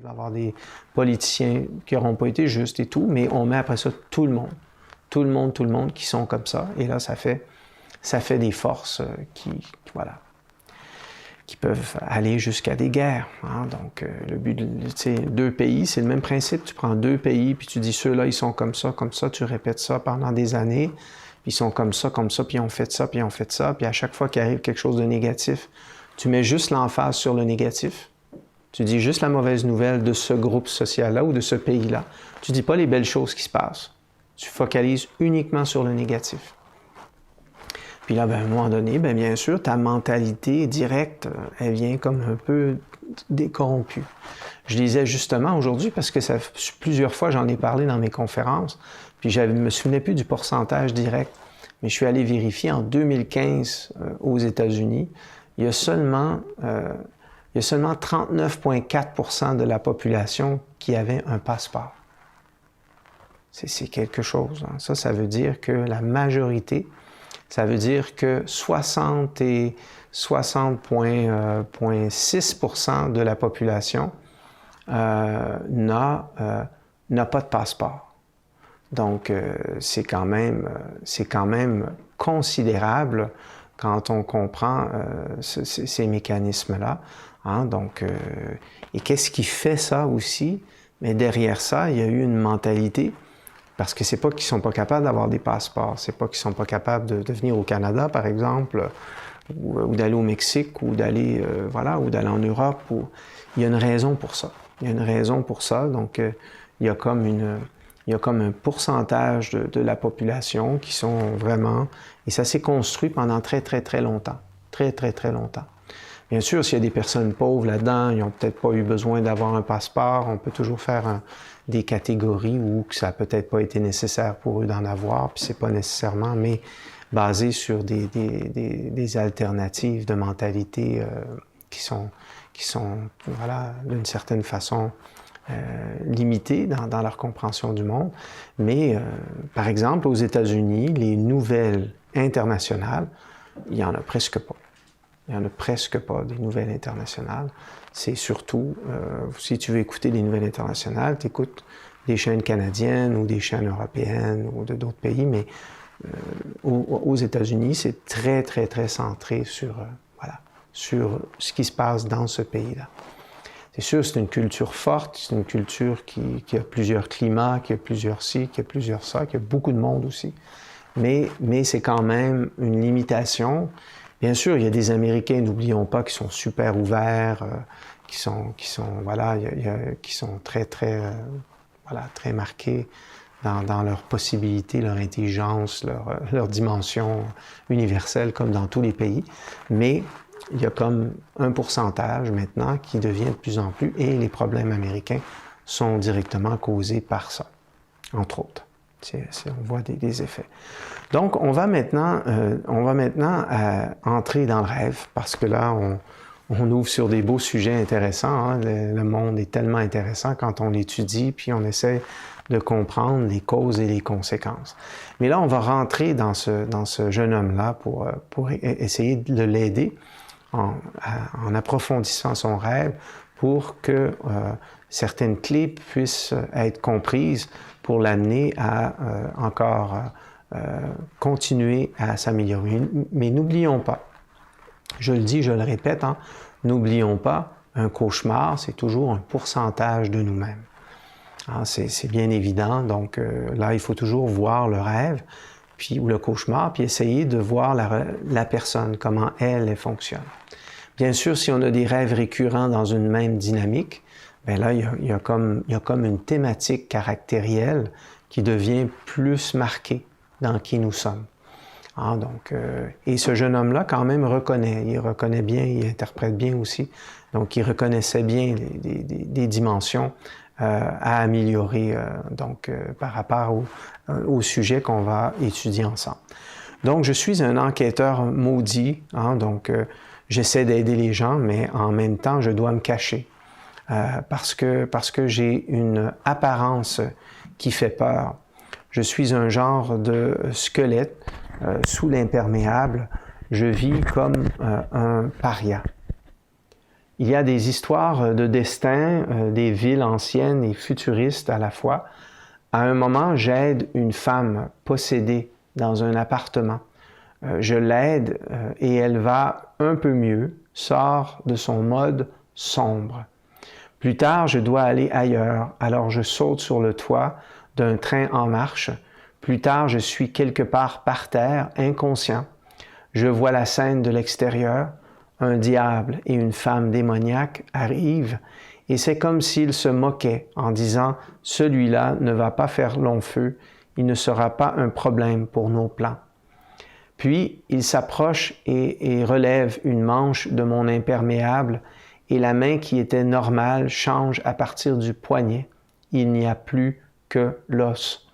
Il va y avoir des politiciens qui n'auront pas été justes et tout, mais on met après ça tout le monde. Tout le monde qui sont comme ça. Et là, ça fait des forces voilà, qui peuvent aller jusqu'à des guerres. Hein? Donc, le but, deux pays, c'est le même principe. Tu prends deux pays, puis tu dis ceux-là, ils sont comme ça, tu répètes ça pendant des années. Puis ils sont comme ça, puis ils ont fait ça, puis ils ont fait ça. Puis à chaque fois qu'il arrive quelque chose de négatif, tu mets juste l'emphase sur le négatif. Tu dis juste la mauvaise nouvelle de ce groupe social-là ou de ce pays-là. Tu dis pas les belles choses qui se passent. Tu focalises uniquement sur le négatif. Puis là, à un moment donné, bien sûr, ta mentalité directe, elle vient comme un peu décorrompue. Je disais justement aujourd'hui, parce que plusieurs fois, j'en ai parlé dans mes conférences, puis je ne me souvenais plus du pourcentage direct, mais je suis allé vérifier en 2015 aux États-Unis, il y a seulement 39,4% de la population qui avait un passeport. C'est quelque chose. Hein. Ça veut dire que la majorité, ça veut dire que 60,6% de la population n'a pas de passeport. Donc, c'est quand même considérable quand on comprend ces mécanismes-là. Hein? Donc, et qu'est-ce qui fait ça aussi? Mais derrière ça, il y a eu une mentalité, parce que c'est pas qu'ils sont pas capables d'avoir des passeports, c'est pas qu'ils sont pas capables de venir au Canada, par exemple, ou d'aller au Mexique, ou d'aller ou d'aller en Europe. Il y a une raison pour ça. Il y a une raison pour ça. Donc, il y a comme un pourcentage de la population qui sont vraiment... Et ça s'est construit pendant très, très, très longtemps. Très, très, très longtemps. Bien sûr, s'il y a des personnes pauvres là-dedans, ils n'ont peut-être pas eu besoin d'avoir un passeport. On peut toujours faire des catégories où ça n'a peut-être pas été nécessaire pour eux d'en avoir, puis c'est pas nécessairement, mais basé sur des alternatives de mentalité qui sont voilà, d'une certaine façon limitées dans leur compréhension du monde. Mais, par exemple, aux États-Unis, les nouvelles internationales, il n'y en a presque pas. Il n'y en a presque pas des nouvelles internationales. C'est surtout, si tu veux écouter des nouvelles internationales, tu écoutes des chaînes canadiennes ou des chaînes européennes ou d'autres pays, mais aux États-Unis, c'est très, très, très centré sur ce qui se passe dans ce pays-là. C'est sûr, c'est une culture forte, c'est une culture qui a plusieurs climats, qui a plusieurs ci, qui a plusieurs ça, qui a beaucoup de monde aussi. Mais c'est quand même une limitation. Bien sûr, il y a des Américains, n'oublions pas, qui sont super ouverts, qui sont très, très, très marqués dans leurs possibilités, leur intelligence, leur dimension universelle, comme dans tous les pays. Mais il y a comme un pourcentage maintenant qui devient de plus en plus, et les problèmes américains sont directement causés par ça, entre autres. On voit des effets. Donc, on va maintenant entrer dans le rêve, parce que là, on ouvre sur des beaux sujets intéressants. Hein? Le monde est tellement intéressant quand on l'étudie, puis on essaie de comprendre les causes et les conséquences. Mais là, on va rentrer dans ce jeune homme-là pour essayer de l'aider en approfondissant son rêve pour que certaines clés puissent être comprises pour l'amener à encore continuer à s'améliorer. Mais n'oublions pas, je le dis, je le répète, hein, n'oublions pas, un cauchemar, c'est toujours un pourcentage de nous-mêmes. Hein, c'est bien évident, donc là, il faut toujours voir le rêve, ou le cauchemar, puis essayer de voir la personne, comment elle fonctionne. Bien sûr, si on a des rêves récurrents dans une même dynamique, bien là, il y a comme une thématique caractérielle qui devient plus marquée dans qui nous sommes. Ah, donc, et ce jeune homme-là, quand même, il reconnaît bien, il interprète bien aussi. Donc, il reconnaissait bien des dimensions à améliorer par rapport au sujet qu'on va étudier ensemble. Donc, je suis un enquêteur maudit, hein, donc j'essaie d'aider les gens, mais en même temps, je dois me cacher. Parce que j'ai une apparence qui fait peur. Je suis un genre de squelette sous l'imperméable. Je vis comme un paria. il y a des histoires de destin, des villes anciennes et futuristes à la fois. À un moment, j'aide une femme possédée dans un appartement. Je l'aide et elle va un peu mieux, sort de son mode sombre. Plus tard, je dois aller ailleurs, alors je saute sur le toit d'un train en marche. Plus tard, je suis quelque part par terre, inconscient. Je vois la scène de l'extérieur. Un diable et une femme démoniaque arrivent et c'est comme s'ils se moquaient en disant « Celui-là ne va pas faire long feu, il ne sera pas un problème pour nos plans. » Puis, il s'approche et relève une manche de mon imperméable et la main qui était normale change à partir du poignet. Il n'y a plus que l'os.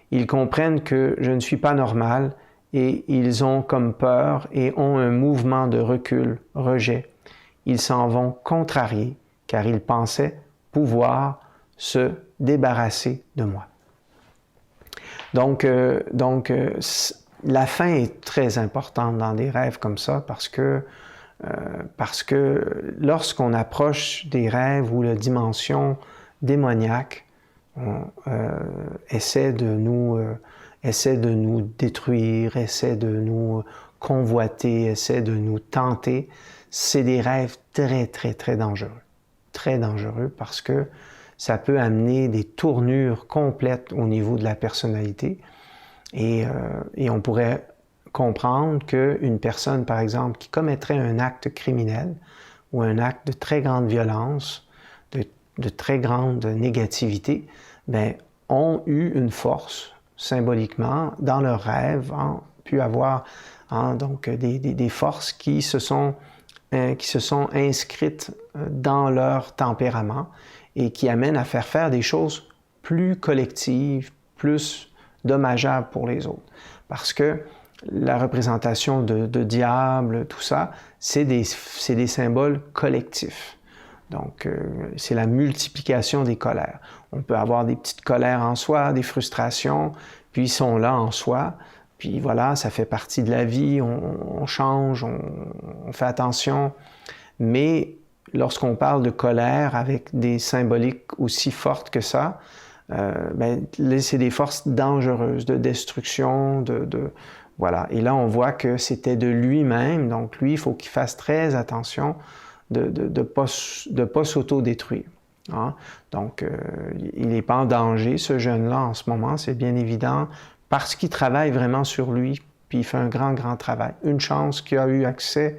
Ils comprennent que je ne suis pas normal et ils ont comme peur et ont un mouvement de recul, rejet. Ils s'en vont contrariés car ils pensaient pouvoir se débarrasser de moi. Donc, la fin est très importante dans des rêves comme ça parce que lorsqu'on approche des rêves où la dimension démoniaque essaie de nous détruire, essaie de nous convoiter, essaie de nous tenter, c'est des rêves très, très, très dangereux. Très dangereux parce que ça peut amener des tournures complètes au niveau de la personnalité et on pourrait comprendre qu'une personne, par exemple, qui commettrait un acte criminel ou un acte de très grande violence, de très grande négativité, bien, ont eu une force, symboliquement, dans leurs rêves, ont pu avoir donc des forces qui se sont inscrites dans leur tempérament et qui amènent à faire des choses plus collectives, plus dommageables pour les autres. Parce que la représentation de diable, tout ça, c'est des symboles collectifs. Donc, c'est la multiplication des colères. On peut avoir des petites colères en soi, des frustrations, puis ils sont là en soi. Puis voilà, ça fait partie de la vie, on change, on fait attention. Mais lorsqu'on parle de colère avec des symboliques aussi fortes que ça, c'est des forces dangereuses, de destruction, voilà. Et là, on voit que c'était de lui-même, donc lui, il faut qu'il fasse très attention de pas s'auto-détruire. Hein? Donc, il n'est pas en danger, ce jeune-là, en ce moment, c'est bien évident, parce qu'il travaille vraiment sur lui, puis il fait un grand, grand travail. Une chance qu'il a eu accès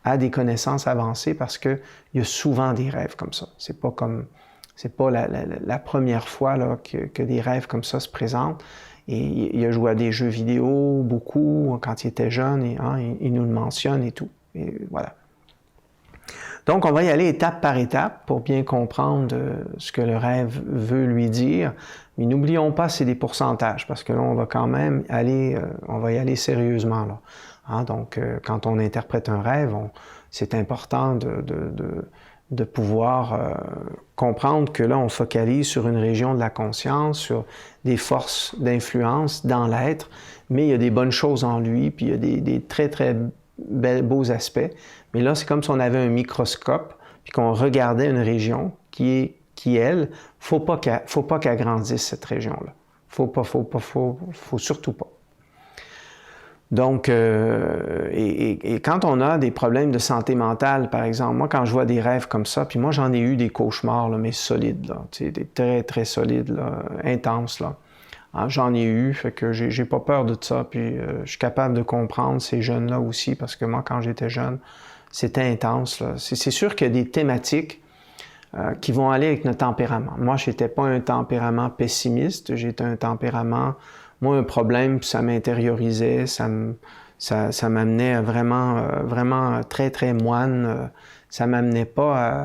à des connaissances avancées, parce qu'il y a souvent des rêves comme ça. C'est pas la première fois là, que des rêves comme ça se présentent. Et il a joué à des jeux vidéo beaucoup quand il était jeune, et il nous le mentionne et tout. Et voilà. Donc, on va y aller étape par étape pour bien comprendre ce que le rêve veut lui dire. Mais n'oublions pas, c'est des pourcentages, parce que là, on va quand même aller, on va y aller sérieusement, là. Hein? Donc, quand on interprète un rêve, c'est important de pouvoir comprendre que là, on focalise sur une région de la conscience, sur des forces d'influence dans l'être, mais il y a des bonnes choses en lui, puis il y a des très, très beaux aspects. Mais là, c'est comme si on avait un microscope, puis qu'on regardait une région qui, elle, faut pas qu'elle grandisse, cette région-là. Faut surtout pas. Donc, et quand on a des problèmes de santé mentale, par exemple, moi, quand je vois des rêves comme ça, puis moi, j'en ai eu des cauchemars, là, mais solides, là, des très, très solides, là, intenses, là. Hein, j'en ai eu, fait que j'ai pas peur de ça, puis je suis capable de comprendre ces jeunes-là aussi, parce que moi, quand j'étais jeune, c'était intense, là. C'est sûr qu'il y a des thématiques qui vont aller avec notre tempérament. Moi, j'étais pas un tempérament pessimiste, j'étais un tempérament... Moi, un problème, ça m'intériorisait, ça m'amenait vraiment très, très moine. Ça m'amenait pas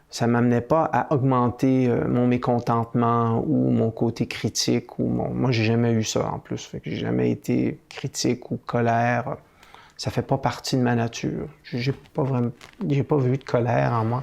à augmenter mon mécontentement ou mon côté critique. Moi, j'ai jamais eu ça en plus. Fait que j'ai jamais été critique ou colère. Ça fait pas partie de ma nature. J'ai pas vu de colère en moi.